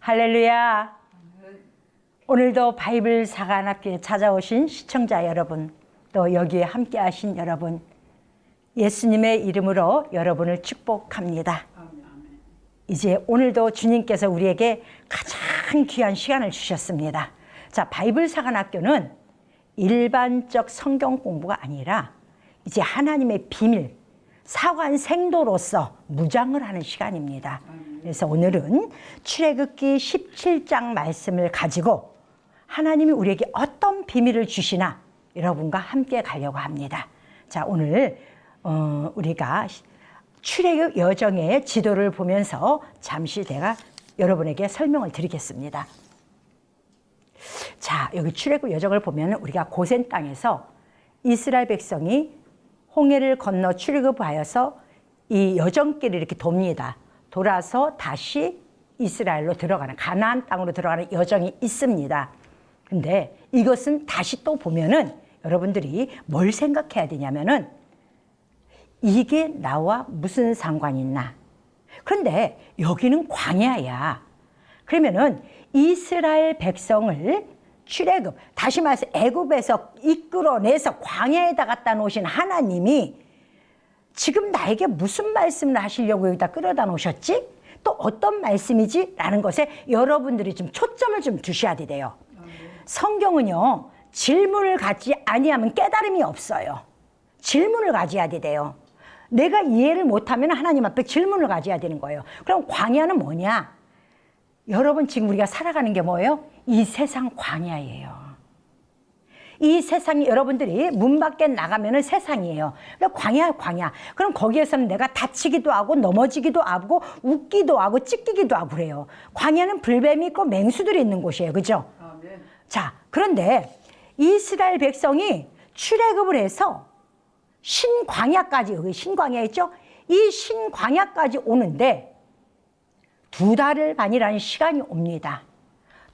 할렐루야. 오늘도 바이블 사관학교에 찾아오신 시청자 여러분, 또 여기에 함께 하신 여러분, 예수님의 이름으로 여러분을 축복합니다. 이제 오늘도 주님께서 우리에게 가장 귀한 시간을 주셨습니다. 자, 바이블 사관학교는 일반적 성경 공부가 아니라 이제 하나님의 비밀, 사관 생도로서 무장을 하는 시간입니다. 그래서 오늘은 출애굽기 17장 말씀을 가지고 하나님이 우리에게 어떤 비밀을 주시나 여러분과 함께 가려고 합니다. 자, 오늘 우리가 출애굽 여정의 지도를 보면서 잠시 내가 여러분에게 설명을 드리겠습니다. 자, 여기 출애굽 여정을 보면 우리가 고센 땅에서 이스라엘 백성이 홍해를 건너 출애굽하여서 이 여정길을 이렇게 돕니다. 돌아서 다시 이스라엘로 들어가는, 가나안 땅으로 들어가는 여정이 있습니다. 근데 이것은 다시 또 보면은 여러분들이 뭘 생각해야 되냐면은 이게 나와 무슨 상관이 있나? 그런데 여기는 광야야. 그러면은 이스라엘 백성을 출애굽, 다시 말해서 애굽에서 이끌어내서 광야에다 갖다 놓으신 하나님이 지금 나에게 무슨 말씀을 하시려고 여기다 끌어다 놓으셨지? 또 어떤 말씀이지? 라는 것에 여러분들이 좀 초점을 좀 두셔야 돼요. 성경은요, 질문을 갖지 아니하면 깨달음이 없어요. 질문을 가져야 돼요. 내가 이해를 못하면 하나님 앞에 질문을 가져야 되는 거예요. 그럼 광야는 뭐냐? 여러분, 지금 우리가 살아가는 게 뭐예요? 이 세상 광야예요. 이 세상이, 여러분들이 문 밖에 나가면은 세상이에요. 그러니까 광야야, 광야. 그럼 거기에서는 내가 다치기도 하고 넘어지기도 하고 웃기도 하고 찢기기도 하고 그래요. 광야는 불뱀이 있고 맹수들이 있는 곳이에요. 그죠? 네. 자, 그런데 이스라엘 백성이 출애굽을 해서 신광야까지, 여기 신광야 있죠? 이 신광야까지 오는데 2달을 반이라는 시간이 옵니다.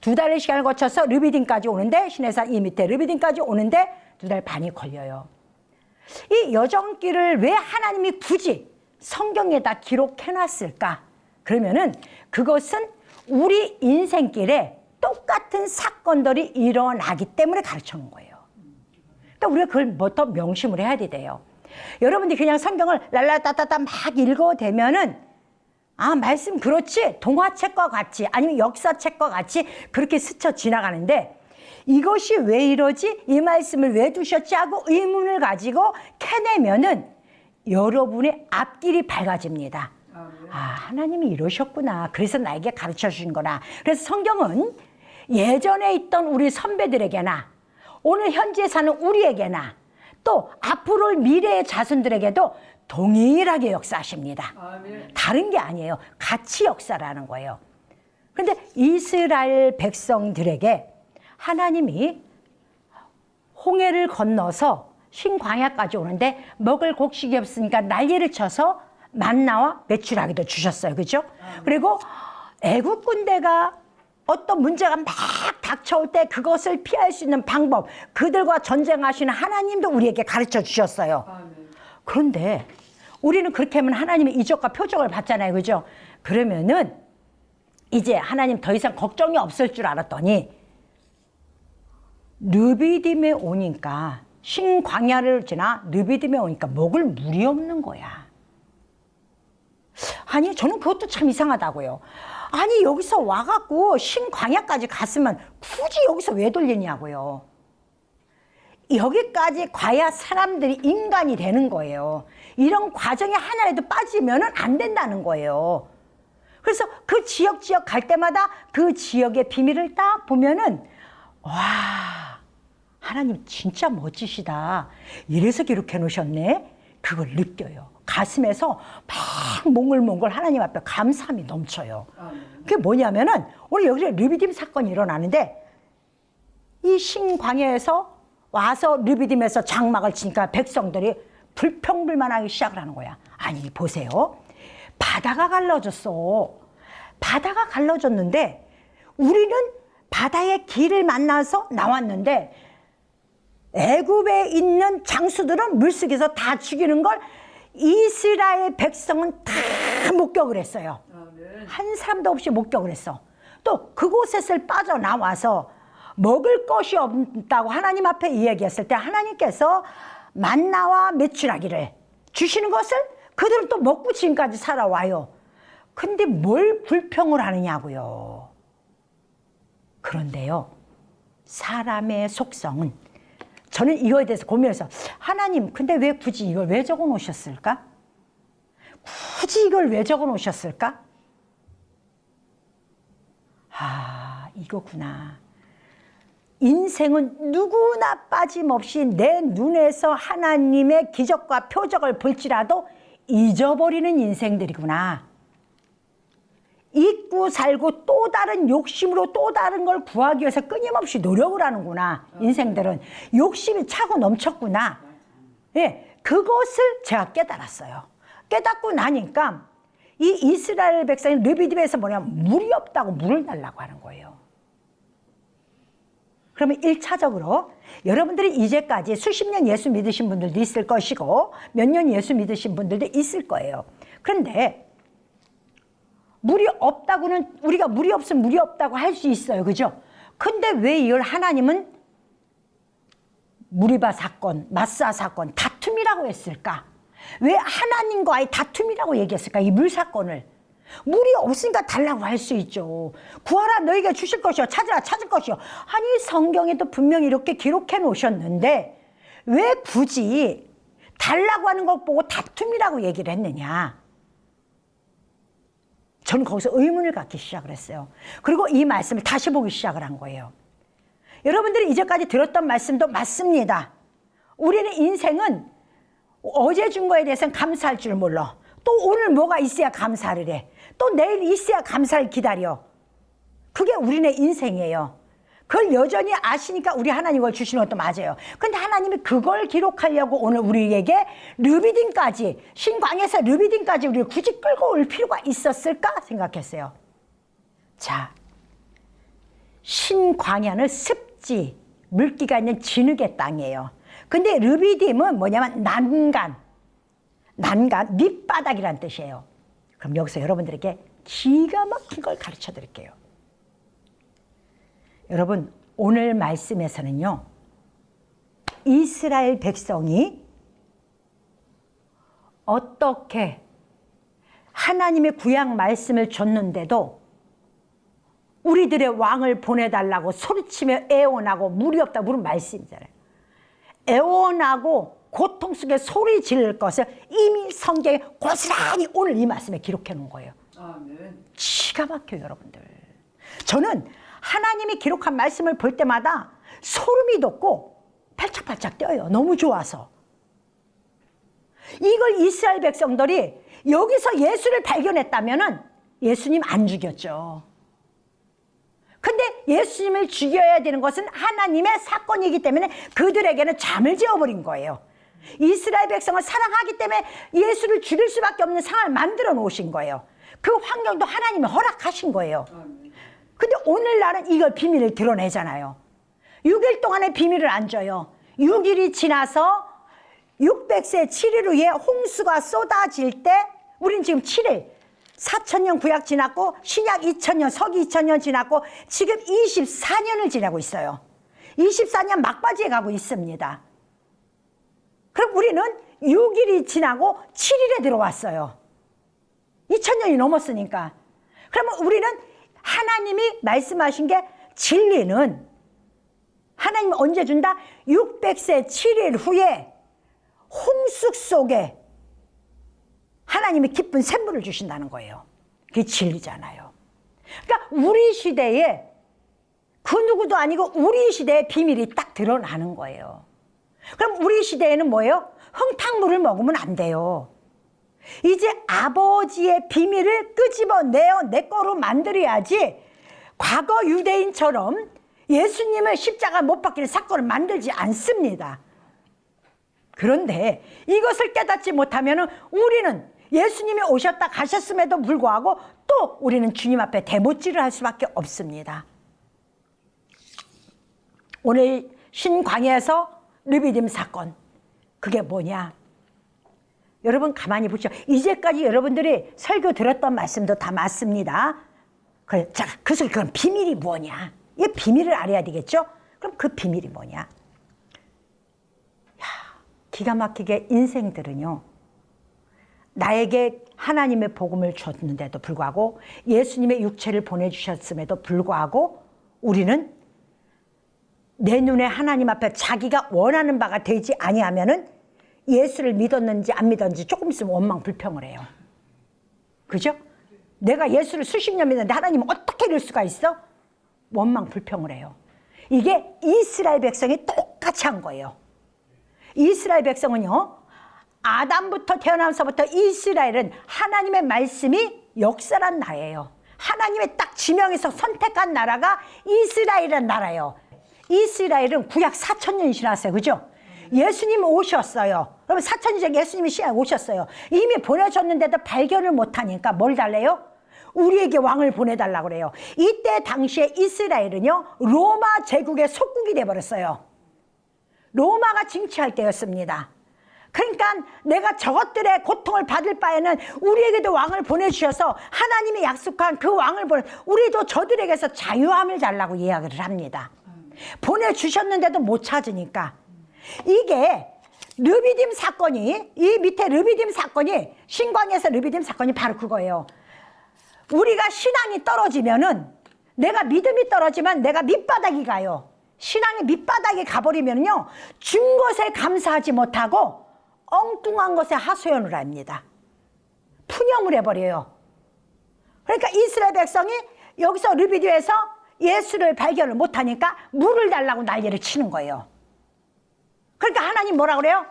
2달의 시간을 거쳐서 르비딤까지 오는데, 시내산 이 밑에 르비딤까지 오는데 2달 반이 걸려요. 이 여정길을 왜 하나님이 굳이 성경에다 기록해놨을까? 그러면은 그것은 우리 인생길에 똑같은 사건들이 일어나기 때문에 가르쳐놓은 거예요. 그러니까 우리가 그걸 뭐 더 명심을 해야 돼요. 여러분들이 그냥 성경을 랄라따따따 막 읽어대면은 아, 말씀 그렇지, 동화책과 같이 아니면 역사책과 같이 그렇게 스쳐 지나가는데 이것이 왜 이러지? 이 말씀을 왜 두셨지? 하고 의문을 가지고 캐내면은 여러분의 앞길이 밝아집니다. 아, 하나님이 이러셨구나. 그래서 나에게 가르쳐 주신 거나. 그래서 성경은 예전에 있던 우리 선배들에게나 오늘 현재 사는 우리에게나 또 앞으로 미래의 자손들에게도 동일하게 역사하십니다. 아멘. 다른 게 아니에요. 같이 역사라는 거예요. 그런데 이스라엘 백성들에게 하나님이 홍해를 건너서 신광야까지 오는데 먹을 곡식이 없으니까 난리를 쳐서 만나와 메추라기도 주셨어요. 그죠? 그리고 애국 군대가 어떤 문제가 막 닥쳐올 때 그것을 피할 수 있는 방법, 그들과 전쟁하시는 하나님도 우리에게 가르쳐 주셨어요. 아멘. 그런데 우리는 그렇게 하면 하나님의 이적과 표적을 받잖아요. 그죠? 그러면은 이제 하나님 더 이상 걱정이 없을 줄 알았더니 르비딤에 오니까, 신광야를 지나 르비딤에 오니까 먹을 물이 없는 거야. 아니, 저는 그것도 참 이상하다고요. 아니, 여기서 와갖고 신광야까지 갔으면 굳이 여기서 왜 돌리냐고요. 여기까지 가야 사람들이 인간이 되는 거예요. 이런 과정에 하나라도 빠지면 안 된다는 거예요. 그래서 그 지역 갈 때마다 그 지역의 비밀을 딱 보면은 와, 하나님 진짜 멋지시다. 이래서 기록해 놓으셨네. 그걸 느껴요. 가슴에서 막 몽글몽글 하나님 앞에 감사함이 넘쳐요. 그게 뭐냐면은 오늘 여기서 르비딤 사건이 일어나는데 이 신광야에서 와서 르비딤에서 장막을 치니까 백성들이 불평불만하기 시작을 하는 거야. 아니, 보세요. 바다가 갈라졌어. 바다가 갈라졌는데 우리는 바다의 길을 만나서 나왔는데 애굽에 있는 장수들은 물속에서 다 죽이는 걸 이스라엘 백성은 다 목격을 했어요. 한 사람도 없이 목격을 했어. 또 그곳에서 빠져나와서 먹을 것이 없다고 하나님 앞에 이야기했을 때 하나님께서 만나와 메추라기를 주시는 것을 그들은 또 먹고 지금까지 살아와요. 근데 뭘 불평을 하느냐고요. 그런데요, 사람의 속성은, 저는 이거에 대해서 고민해서 하나님 근데 왜 굳이 이걸 왜 적어 놓으셨을까? 굳이 이걸 왜 적어 놓으셨을까? 아, 이거구나. 인생은 누구나 빠짐없이 내 눈에서 하나님의 기적과 표적을 볼지라도 잊어버리는 인생들이구나. 잊고 살고 또 다른 욕심으로 또 다른 걸 구하기 위해서 끊임없이 노력을 하는구나. 인생들은 욕심이 차고 넘쳤구나. 예, 그것을 제가 깨달았어요. 깨닫고 나니까 이 이스라엘 백성이 르비딤에서 뭐냐면 물이 없다고 물을 달라고 하는 거예요. 그러면 1차적으로 여러분들이 이제까지 수십 년 예수 믿으신 분들도 있을 것이고 몇 년 예수 믿으신 분들도 있을 거예요. 그런데 물이 없다고는, 우리가 물이 없으면 물이 없다고 할 수 있어요. 그죠? 근데 왜 이걸 하나님은 무리바 사건, 마사 사건, 다툼이라고 했을까? 왜 하나님과의 다툼이라고 얘기했을까? 이 물 사건을. 물이 없으니까 달라고 할 수 있죠. 구하라 너희가 주실 것이요, 찾으라 찾을 것이요. 아니 성경에도 분명히 이렇게 기록해 놓으셨는데 왜 굳이 달라고 하는 것 보고 다툼이라고 얘기를 했느냐? 저는 거기서 의문을 갖기 시작을 했어요. 그리고 이 말씀을 다시 보기 시작을 한 거예요. 여러분들이 이제까지 들었던 말씀도 맞습니다. 우리는 인생은 어제 준 거에 대해서는 감사할 줄 몰라. 또 오늘 뭐가 있어야 감사를 해. 또 내일 있어야 감사를 기다려. 그게 우리네 인생이에요. 그걸 여전히 아시니까 우리 하나님 걸 주시는 것도 맞아요. 근데 하나님이 그걸 기록하려고 오늘 우리에게 르비딤까지, 신광야에서 르비딤까지 우리를 굳이 끌고 올 필요가 있었을까 생각했어요. 자, 신광야는 습지, 물기가 있는 진흙의 땅이에요. 근데 르비딤은 뭐냐면 난간, 밑바닥이란 뜻이에요. 그럼 여기서 여러분들에게 기가 막힌 걸 가르쳐 드릴게요. 여러분, 오늘 말씀에서는요, 이스라엘 백성이 어떻게 하나님의 구약 말씀을 줬는데도 우리들의 왕을 보내달라고 소리치며 애원하고 물이 없다, 물은 말씀이잖아요. 애원하고 고통 속에 소리 지를 것을 이미 성경에 고스란히 오늘 이 말씀에 기록해 놓은 거예요. 아멘. 기가 막혀요, 여러분들. 저는 하나님이 기록한 말씀을 볼 때마다 소름이 돋고 팔짝팔짝 뛰어요. 너무 좋아서. 이걸 이스라엘 백성들이 여기서 예수를 발견했다면은 예수님 안 죽였죠. 근데 예수님을 죽여야 되는 것은 하나님의 사건이기 때문에 그들에게는 잠을 재워버린 거예요. 이스라엘 백성을 사랑하기 때문에 예수를 죽일 수밖에 없는 상황을 만들어 놓으신 거예요. 그 환경도 하나님이 허락하신 거예요. 근데 오늘날은 이걸 비밀을 드러내잖아요. 6일 동안의 비밀을 안 줘요. 6일이 지나서 600세 7일 후에 홍수가 쏟아질 때 우리는 지금 7일 4,000년 구약 지났고 신약 2,000년 서기 2,000년 지났고 지금 24년을 지나고 있어요. 24년 막바지에 가고 있습니다. 그럼 우리는 6일이 지나고 7일에 들어왔어요. 2000년이 넘었으니까. 그러면 우리는 하나님이 말씀하신 게 진리는 하나님이 언제 준다? 600세 7일 후에 홍수 속에 하나님이 기쁜 샘물을 주신다는 거예요. 그게 진리잖아요. 그러니까 우리 시대에 그 누구도 아니고 우리 시대의 비밀이 딱 드러나는 거예요. 그럼 우리 시대에는 뭐예요? 흥탕물을 먹으면 안 돼요. 이제 아버지의 비밀을 끄집어내어 내 거로 만들어야지 과거 유대인처럼 예수님을 십자가 못 박히는 사건을 만들지 않습니다. 그런데 이것을 깨닫지 못하면 우리는 예수님이 오셨다 가셨음에도 불구하고 또 우리는 주님 앞에 대못질을 할 수밖에 없습니다. 오늘 신광야에서 르비딤 사건, 그게 뭐냐? 여러분 가만히 보시죠. 이제까지 여러분들이 설교 들었던 말씀도 다 맞습니다. 그래, 자, 그래서 그럼 비밀이 뭐냐? 이 비밀을 알아야 되겠죠? 그럼 그 비밀이 뭐냐? 야, 기가 막히게 인생들은요, 나에게 하나님의 복음을 줬는데도 불구하고 예수님의 육체를 보내주셨음에도 불구하고 우리는 내 눈에 하나님 앞에 자기가 원하는 바가 되지 아니하면은 예수를 믿었는지 안 믿었는지 조금 있으면 원망 불평을 해요. 그죠? 내가 예수를 수십 년 믿었는데 하나님은 어떻게 이럴 수가 있어? 원망 불평을 해요. 이게 이스라엘 백성이 똑같이 한 거예요. 이스라엘 백성은요, 아담부터 태어나면서부터 이스라엘은 하나님의 말씀이 역사란 나라예요. 하나님의 딱 지명해서 선택한 나라가 이스라엘이란 나라예요. 이스라엘은 구약 4000년이 지났어요. 그죠? 예수님 오셨어요. 그러면 4000년 전에 예수님이 시간에 오셨어요. 이미 보내줬는데도 발견을 못하니까 뭘 달래요? 우리에게 왕을 보내달라고 그래요. 이때 당시에 이스라엘은요, 로마 제국의 속국이 돼버렸어요. 로마가 징치할 때였습니다. 그러니까 내가 저것들의 고통을 받을 바에는 우리에게도 왕을 보내주셔서 하나님이 약속한 그 왕을 우리도 저들에게서 자유함을 달라고 이야기를 합니다. 보내주셨는데도 못 찾으니까. 이게 르비딤 사건이, 이 밑에 르비딤 사건이, 신광에서 르비딤 사건이 바로 그거예요. 우리가 신앙이 떨어지면은, 내가 믿음이 떨어지면 내가 밑바닥이 가요. 신앙이 밑바닥에 가버리면요, 준 것에 감사하지 못하고 엉뚱한 것에 하소연을 합니다. 푸념을 해버려요. 그러니까 이스라엘 백성이 여기서 르비딤에서 예수를 발견을 못하니까 물을 달라고 난리를 치는 거예요. 그러니까 하나님 뭐라 그래요?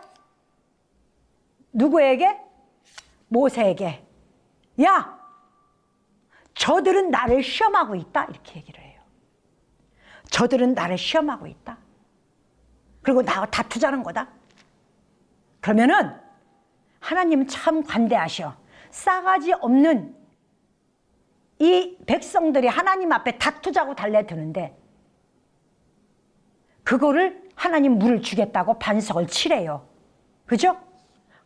누구에게? 모세에게. 야, 저들은 나를 시험하고 있다, 이렇게 얘기를 해요. 저들은 나를 시험하고 있다. 그리고 나와 다투자는 거다. 그러면은 하나님은 참 관대하셔. 싸가지 없는 이 백성들이 하나님 앞에 다투자고 달려드는데 그거를 하나님 물을 주겠다고 반석을 치래요. 그죠?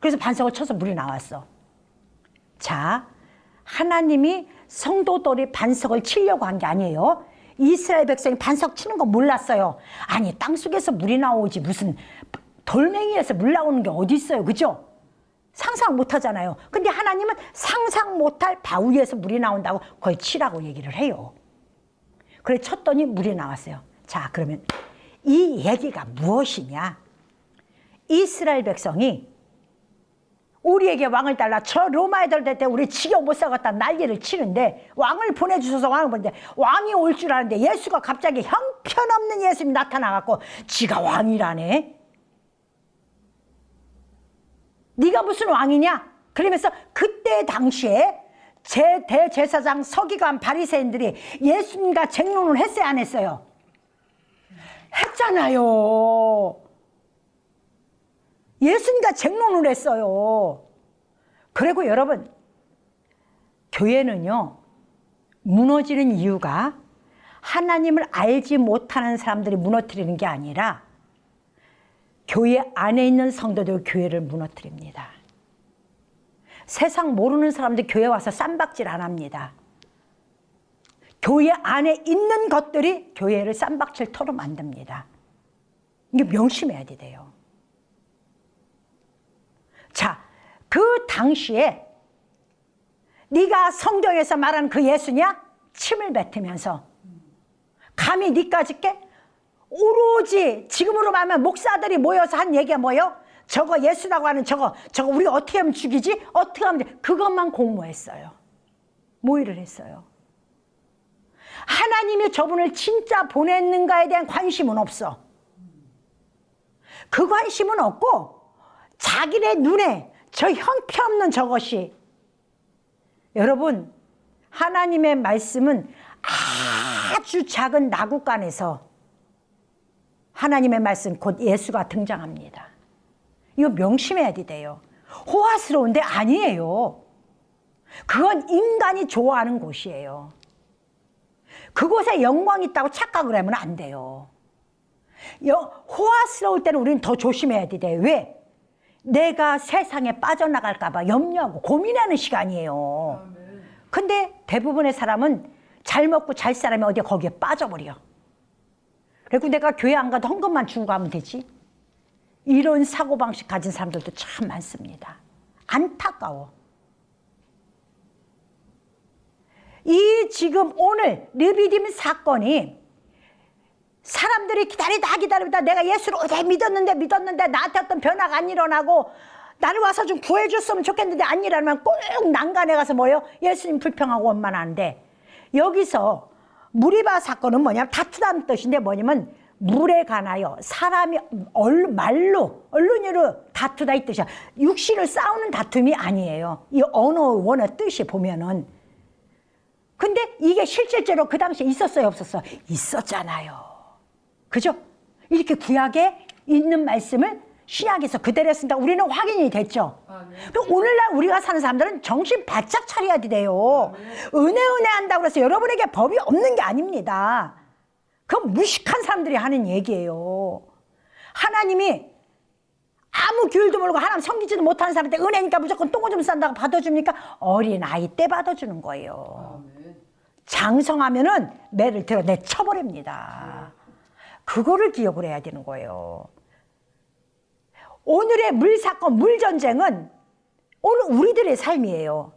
그래서 반석을 쳐서 물이 나왔어. 자, 하나님이 성도들이 반석을 치려고 한 게 아니에요. 이스라엘 백성이 반석 치는 거 몰랐어요. 아니, 땅속에서 물이 나오지 무슨 돌멩이에서 물 나오는 게 어디 있어요. 그죠? 상상 못 하잖아요. 근데 하나님은 상상 못할 바위에서 물이 나온다고 거의 치라고 얘기를 해요. 그래 쳤더니 물이 나왔어요. 자, 그러면 이 얘기가 무엇이냐? 이스라엘 백성이 우리에게 왕을 달라, 저 로마 애들 때 우리 지경 못 살겠다 난리를 치는데, 왕을 보내주셔서 왕을 보는데 왕이 올 줄 아는데 예수가 갑자기 형편없는 예수님이 나타나갖고 지가 왕이라네. 네가 무슨 왕이냐? 그러면서 그때 당시에 대제사장 서기관 바리새인들이 예수님과 쟁론을 했어요, 안 했어요? 했잖아요. 예수님과 쟁론을 했어요. 그리고 여러분, 교회는요, 무너지는 이유가 하나님을 알지 못하는 사람들이 무너뜨리는 게 아니라 교회 안에 있는 성도들 교회를 무너뜨립니다. 세상 모르는 사람들 교회 와서 쌈박질 안 합니다. 교회 안에 있는 것들이 교회를 쌈박질터로 만듭니다. 이게 명심해야 돼요. 자, 그 당시에 네가 성경에서 말하는 그 예수냐? 침을 뱉으면서 감히 니까짓 게? 오로지 지금으로 말하면 목사들이 모여서 한 얘기가 뭐예요? 저거 예수라고 하는 저거 우리가 어떻게 하면 죽이지? 어떻게 하면 돼? 그것만 공모했어요. 모의를 했어요. 하나님이 저분을 진짜 보냈는가에 대한 관심은 없어. 그 관심은 없고 자기네 눈에 저 형편없는 저것이, 여러분, 하나님의 말씀은 아주 작은 나국간에서 하나님의 말씀 곧 예수가 등장합니다. 이거 명심해야 돼요. 호화스러운데 아니에요. 그건 인간이 좋아하는 곳이에요. 그곳에 영광이 있다고 착각을 하면 안 돼요. 호화스러울 때는 우리는 더 조심해야 돼요. 왜? 내가 세상에 빠져나갈까 봐 염려하고 고민하는 시간이에요. 근데 대부분의 사람은 잘 먹고 잘 사람이 어디 거기에 빠져버려. 그리고 내가 교회 안 가도 헌금만 주고 가면 되지. 이런 사고방식 가진 사람들도 참 많습니다. 안타까워. 이 지금 오늘 르비딤 사건이 사람들이 기다리다 내가 예수를 어제 믿었는데 나한테 어떤 변화가 안 일어나고 나를 와서 좀 구해줬으면 좋겠는데 안 일어나면 꼭 난간에 가서 뭐예요? 예수님 불평하고 원만한데, 여기서 무리바 사건은 뭐냐면 다투다는 뜻인데 뭐냐면 물에 관하여 사람이 언론으로 다투다 이 뜻이야. 육신을 싸우는 다툼이 아니에요. 이 원어 뜻이 보면은. 근데 이게 실질적으로 그 당시에 있었어요, 없었어요? 있었잖아요. 그죠? 이렇게 구약에 있는 말씀을 신약에서 그대로 했으니까 우리는 확인이 됐죠. 오늘날 우리가 사는 사람들은 정신 바짝 차려야 돼요. 은혜 한다고 해서 여러분에게 법이 없는 게 아닙니다. 그건 무식한 사람들이 하는 얘기예요. 하나님이 아무 교율도 모르고 하나님 섬기지도 못하는 사람한테 은혜니까 무조건 똥오줌 싼다고 받아줍니까? 어린아이 때 받아주는 거예요. 장성하면은 매를 들어 내쳐버립니다. 그거를 기억을 해야 되는 거예요. 오늘의 물사건, 물전쟁은 오늘 우리들의 삶이에요.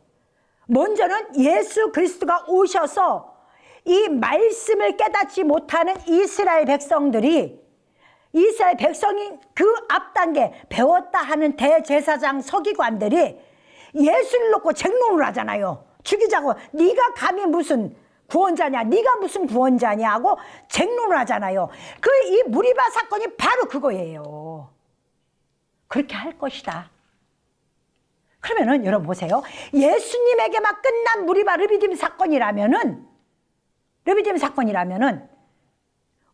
먼저는 예수 그리스도가 오셔서 이 말씀을 깨닫지 못하는 이스라엘 백성이 그 앞단계 배웠다 하는 대제사장 서기관들이 예수를 놓고 쟁론을 하잖아요. 죽이자고. 네가 감히 무슨 구원자냐, 네가 무슨 구원자냐 하고 쟁론을 하잖아요. 이 무리바 사건이 바로 그거예요. 그렇게 할 것이다. 그러면은 여러분 보세요. 예수님에게만 끝난 무리바 르비딤 사건이라면은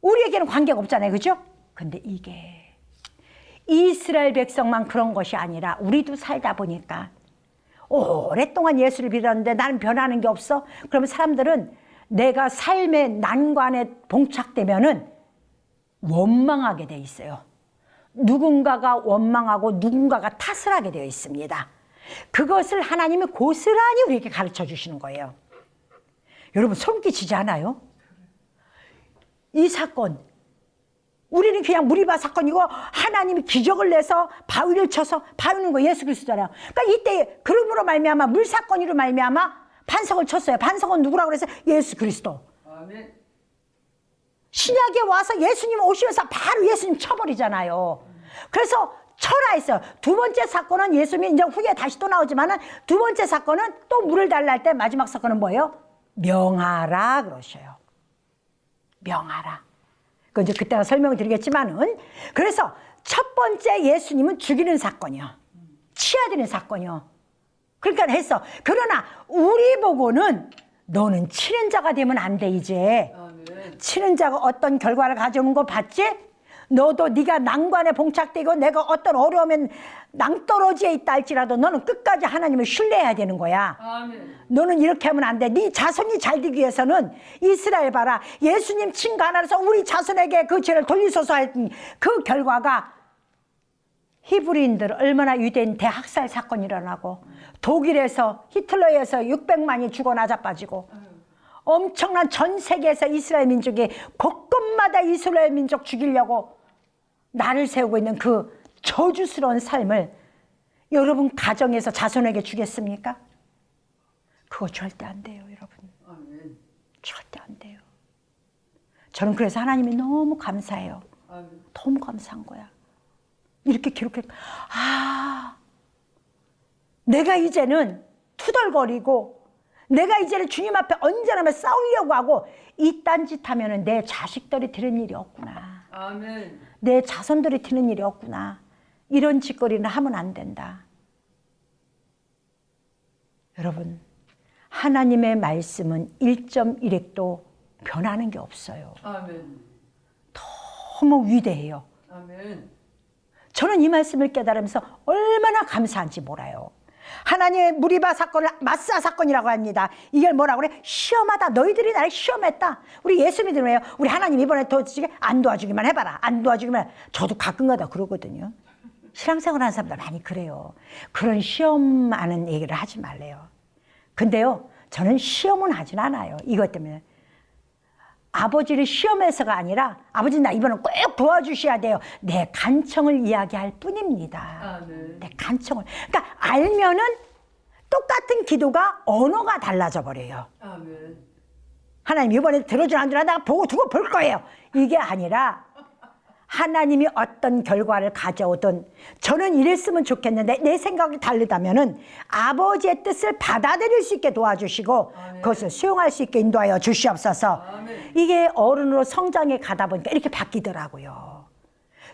우리에게는 관계가 없잖아요. 그죠? 근데 이게 이스라엘 백성만 그런 것이 아니라 우리도 살다 보니까 오랫동안 예수를 믿었는데 나는 변하는 게 없어. 그러면 사람들은 내가 삶의 난관에 봉착되면은 원망하게 돼 있어요. 누군가가 원망하고 누군가가 탓을 하게 되어 있습니다. 그것을 하나님이 고스란히 우리에게 가르쳐 주시는 거예요. 여러분 소름 끼치지 않아요? 이 사건, 우리는 그냥 무리바 사건이고 하나님이 기적을 내서 바위를 쳐서 바위는 거 예수 그리스도잖아요. 그러니까 이때 그름으로 말미암아 물사건으로 말미암아 반석을 쳤어요. 반석은 누구라고 그래서 예수 그리스도. 아멘. 신약에 와서 예수님 오시면서 바로 예수님 쳐버리잖아요. 그래서 쳐라 했어요. 두 번째 사건은 예수님이 이제 후에 다시 또 나오지만은 두 번째 사건은 또 물을 달라 할 때 마지막 사건은 뭐예요? 명하라 그러셔요. 명하라. 그 이제 그때가 설명을 드리겠지만은, 그래서 첫 번째 예수님은 죽이는 사건이요. 치아드는 사건이요. 그러니까 했어. 그러나 우리 보고는 너는 치는 자가 되면 안 돼 이제. 치는 자가 어떤 결과를 가져오는 거 봤지? 너도 네가 난관에 봉착되고 내가 어떤 어려움에 낭떠러지에 있다 할지라도 너는 끝까지 하나님을 신뢰해야 되는 거야. 아멘. 너는 이렇게 하면 안 돼. 네 자손이 잘 되기 위해서는 이스라엘 봐라. 예수님 친구 하나라서 우리 자손에게 그 죄를 돌리소서 했던 그 결과가 히브리인들 얼마나 유대인 대학살 사건이 일어나고 독일에서 히틀러에서 600만이 죽어 나자빠지고 엄청난 전 세계에서 이스라엘 민족이 곳곳마다 이스라엘 민족 죽이려고 나를 세우고 있는 그 저주스러운 삶을 여러분 가정에서 자손에게 주겠습니까? 그거 절대 안 돼요, 여러분. 아멘. 절대 안 돼요. 저는 그래서 하나님이 너무 감사해요. 아멘. 너무 감사한 거야. 이렇게 기록해. 내가 이제는 투덜거리고 내가 이제는 주님 앞에 언제나 싸우려고 하고 이딴 짓 하면은 내 자식들이 들은 일이 없구나. 아멘. 내 자손들이 들은 일이 없구나. 이런 짓거리는 하면 안 된다. 여러분, 하나님의 말씀은 1.1핵도 변하는 게 없어요. 아멘. 너무 위대해요. 아멘. 저는 이 말씀을 깨달으면서 얼마나 감사한지 몰라요. 하나님의 무리바 사건을 마사 사건이라고 합니다. 이걸 뭐라고 그래? 시험하다. 너희들이 나를 시험했다. 우리 예수 믿으면 우리 하나님 이번에 도와주게 안 도와주기만 해봐라. 안 도와주기만 해. 저도 가끔가다 그러거든요. 신앙생활 하는 사람들 많이 그래요. 그런 시험하는 얘기를 하지 말래요. 근데요, 저는 시험은 하진 않아요. 이것 때문에. 아버지를 시험해서가 아니라 아버지 나 이번엔 꼭 도와주셔야 돼요. 내 간청을 이야기할 뿐입니다. 내 간청을. 그러니까 알면은 똑같은 기도가 언어가 달라져 버려요. 하나님 이번에 들어주나 안 들어주나 내가 보고 두고 볼 거예요. 이게 아니라 하나님이 어떤 결과를 가져오든 저는 이랬으면 좋겠는데 내 생각이 다르다면은 아버지의 뜻을 받아들일 수 있게 도와주시고 그것을 수용할 수 있게 인도하여 주시옵소서. 이게 어른으로 성장해 가다 보니까 이렇게 바뀌더라고요.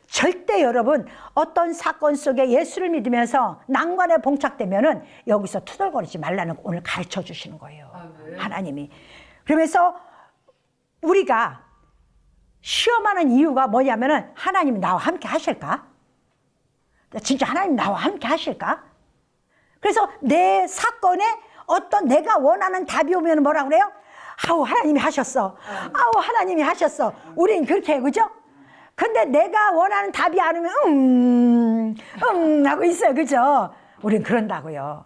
절대 여러분 어떤 사건 속에 예수를 믿으면서 난관에 봉착되면은 여기서 투덜거리지 말라는 거 오늘 가르쳐 주시는 거예요. 하나님이. 그러면서 우리가 시험하는 이유가 뭐냐면은 하나님이 나와 함께 하실까? 진짜 하나님 나와 함께 하실까? 그래서 내 사건에 어떤 내가 원하는 답이 오면 뭐라 그래요? 아우 하나님이 하셨어. 아우 하나님이 하셨어. 우린 그렇게 해요. 그죠? 근데 내가 원하는 답이 안 오면 하고 있어요. 그죠? 우린 그런다고요.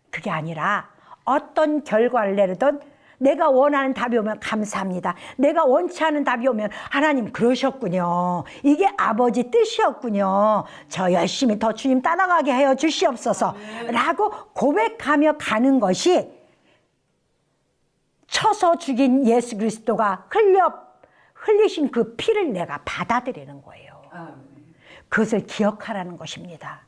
그게 아니라 어떤 결과를 내리든 내가 원하는 답이 오면 감사합니다. 내가 원치 않은 답이 오면 하나님 그러셨군요. 이게 아버지 뜻이었군요. 저 열심히 더 주님 따라가게 하여 주시옵소서 라고 고백하며 가는 것이 쳐서 죽인 예수 그리스도가 흘리신 그 피를 내가 받아들이는 거예요. 그것을 기억하라는 것입니다.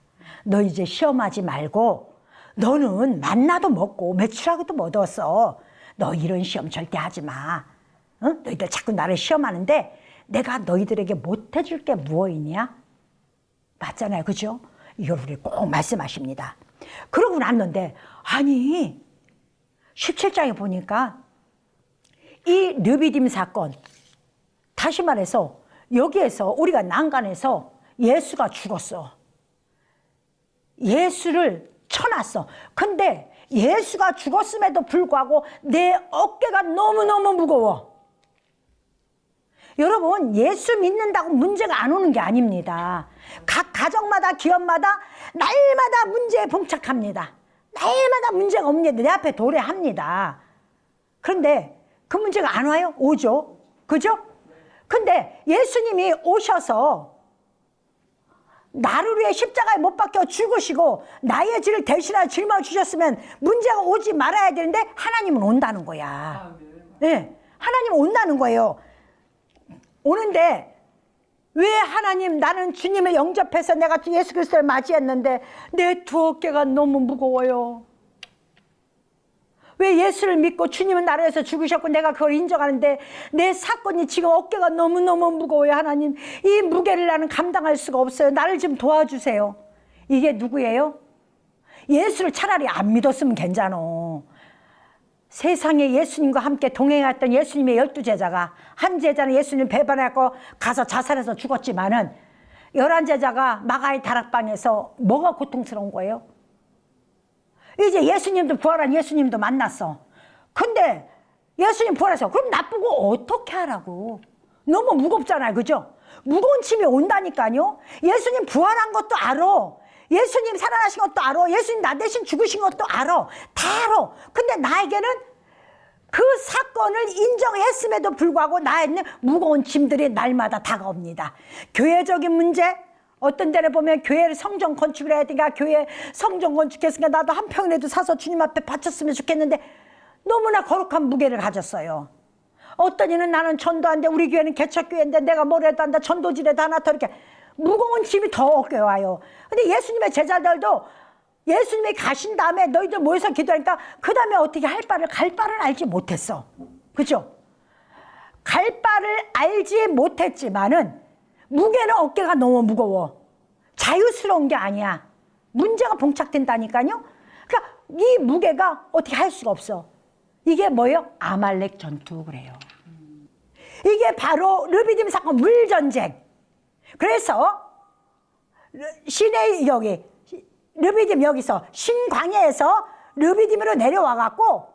너 이제 시험하지 말고 너는 만나도 먹고 매출하고도 못 얻었어. 너 이런 시험 절대 하지 마. 응? 너희들 자꾸 나를 시험하는데 내가 너희들에게 못 해줄 게 무엇이냐? 맞잖아요. 그죠? 이걸 우리 꼭 말씀하십니다. 그러고 났는데 아니 17장에 보니까 이 르비딤 사건 다시 말해서 여기에서 우리가 난간에서 예수가 죽었어. 예수를 쳐놨어. 근데 예수가 죽었음에도 불구하고 내 어깨가 너무너무 무거워. 여러분 예수 믿는다고 문제가 안 오는 게 아닙니다. 각 가정마다 기업마다 날마다 문제에 봉착합니다. 날마다 문제가 옵니다. 내 앞에 도래합니다. 그런데 그 문제가 안 와요? 오죠. 그죠? 근데 예수님이 오셔서 나를 위해 십자가에 못 박혀 죽으시고 나의 죄를 대신하여 짊어 주셨으면 문제가 오지 말아야 되는데 하나님은 온다는 거야. 네, 하나님은 온다는 거예요. 오는데 왜 하나님 나는 주님을 영접해서 내가 예수 그리스도를 맞이했는데 내 두 어깨가 너무 무거워요. 왜 예수를 믿고 주님은 나를 위해서 죽으셨고 내가 그걸 인정하는데 내 사건이 지금 어깨가 너무너무 무거워요. 하나님 이 무게를 나는 감당할 수가 없어요. 나를 좀 도와주세요. 이게 누구예요? 예수를 차라리 안 믿었으면 괜찮아. 세상에 예수님과 함께 동행했던 예수님의 12제자가 한 제자는 예수님 배반하고 가서 자살해서 죽었지만은 11제자가 마가의 다락방에서 뭐가 고통스러운 거예요? 이제 예수님도 부활한 예수님도 만났어. 근데 예수님 부활해서 그럼 나쁘고 어떻게 하라고? 너무 무겁잖아요. 그죠? 무거운 짐이 온다니까요. 예수님 부활한 것도 알아. 예수님 살아나신 것도 알아. 예수님 나 대신 죽으신 것도 알아. 다 알아. 근데 나에게는 그 사건을 인정했음에도 불구하고 나에는 무거운 짐들이 날마다 다가옵니다. 교회적인 문제, 어떤 데를 보면 교회를 성전 건축을 해야 되니까 교회 성전 건축했으니까 나도 한 평이라도 사서 주님 앞에 바쳤으면 좋겠는데 너무나 거룩한 무게를 가졌어요. 어떤 이는 나는 전도한데 우리 교회는 개척교회인데 내가 뭐래도 한다 전도지라도 하나 더 이렇게 무거운 짐이 더 어깨 와요. 근데 예수님의 제자들도 예수님이 가신 다음에 너희들 모여서 기도하니까 그 다음에 어떻게 갈 바를 알지 못했어. 그죠? 갈 바를 알지 못했지만은 무게는 어깨가 너무 무거워. 자유스러운 게 아니야. 문제가 봉착된다니까요. 그러니까 이 무게가 어떻게 할 수가 없어. 이게 뭐예요? 아말렉 전투 그래요. 이게 바로 르비딤 사건 물전쟁. 그래서 시내 르비딤 여기서 신광야에서 르비딤으로 내려와 갖고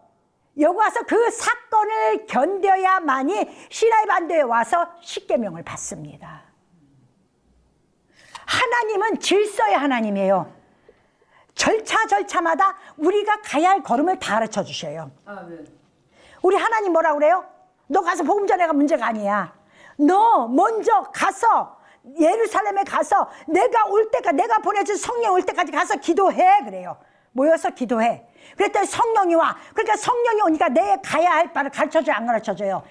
여기 와서 그 사건을 견뎌야만이 시나이 반도에 와서 십계명을 받습니다. 하나님은 질서의 하나님이에요. 절차마다 우리가 가야 할 걸음을 다 가르쳐 주셔요. 아멘. 우리 하나님 뭐라 그래요? 너 가서 복음 전해가 문제가 아니야. 너 먼저 가서 예루살렘에 가서 내가 올 때까지, 내가 보내준 성령 올 때까지 가서 기도해 그래요. 모여서 기도해. 그랬더니 성령이 와. 그러니까 성령이 오니까 내 가야 할 바를 가르쳐줘요, 안 가르쳐줘요?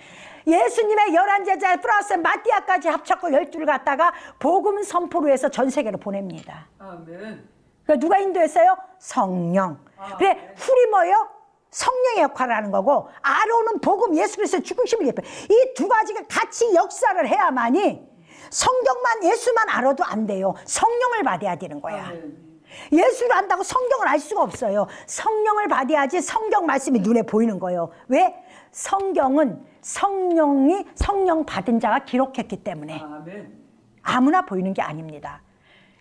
예수님의 11제자 플러스 마띠아까지 합쳤고 12를 갖다가 복음 선포로 해서 전 세계로 보냅니다. 아멘. 그러니까 누가 인도했어요? 성령. 그래, 훌이 뭐예요? 성령의 역할을 하는 거고, 아론은 복음, 예수 그리스도의 죽으심을 예뻐요. 이 두 가지가 같이 역사를 해야만이, 성경만 예수만 알아도 안 돼요. 성령을 받아야 되는 거야. 아멘. 예수를 안다고 성경을 알 수가 없어요. 성령을 받아야지 성경 말씀이 눈에 보이는 거예요. 왜? 성경은 성령 받은 자가 기록했기 때문에 아멘. 아무나 보이는 게 아닙니다.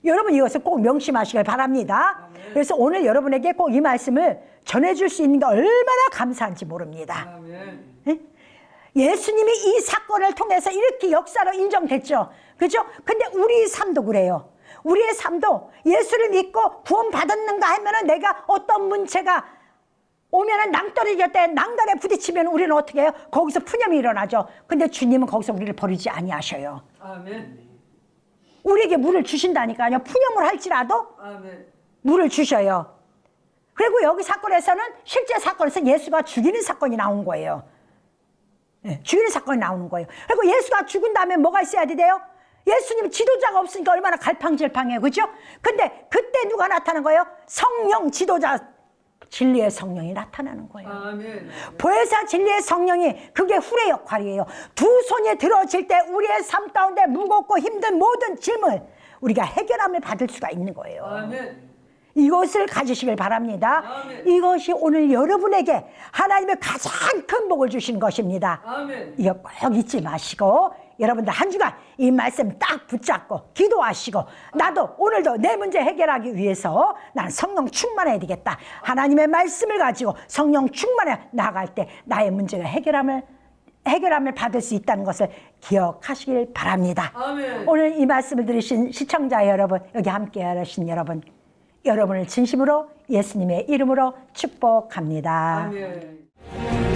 여러분 이것을 꼭 명심하시길 바랍니다. 아멘. 그래서 오늘 여러분에게 꼭 이 말씀을 전해줄 수 있는 게 얼마나 감사한지 모릅니다. 아멘. 예? 예수님이 이 사건을 통해서 이렇게 역사로 인정됐죠. 그죠? 근데 우리 삶도 그래요. 우리의 삶도 예수를 믿고 구원받았는가 하면은 내가 어떤 문제가 오면은 낭떠러지 곁에 낭단에 부딪히면 우리는 어떻게 해요? 거기서 푸념이 일어나죠. 근데 주님은 거기서 우리를 버리지 아니하셔요. 아멘. 우리에게 물을 주신다니까요. 푸념을 할지라도 아멘. 물을 주셔요. 그리고 여기 사건에서는 실제 사건에서 예수가 죽이는 사건이 나온 거예요. 네, 죽이는 사건이 나오는 거예요. 그리고 예수가 죽은 다음에 뭐가 있어야 돼요? 예수님 지도자가 없으니까 얼마나 갈팡질팡해요. 그죠? 근데 그때 누가 나타난 거예요? 성령 지도자, 진리의 성령이 나타나는 거예요. 아멘. 보혜사 진리의 성령이, 그게 훌의 역할이에요. 두 손이 들어질 때 우리의 삶 가운데 무겁고 힘든 모든 짐을 우리가 해결함을 받을 수가 있는 거예요. 아멘. 이것을 가지시길 바랍니다. 아멘. 이것이 오늘 여러분에게 하나님의 가장 큰 복을 주신 것입니다. 아멘. 이거 꼭 잊지 마시고 여러분들 한 주간 이 말씀 딱 붙잡고 기도하시고, 나도 오늘도 내 문제 해결하기 위해서 난 성령 충만해야 되겠다. 하나님의 말씀을 가지고 성령 충만해 나갈 때 나의 문제가 해결함을 받을 수 있다는 것을 기억하시길 바랍니다. 아멘. 오늘 이 말씀을 들으신 시청자 여러분, 여기 함께 하신 여러분, 여러분을 진심으로 예수님의 이름으로 축복합니다. 아멘.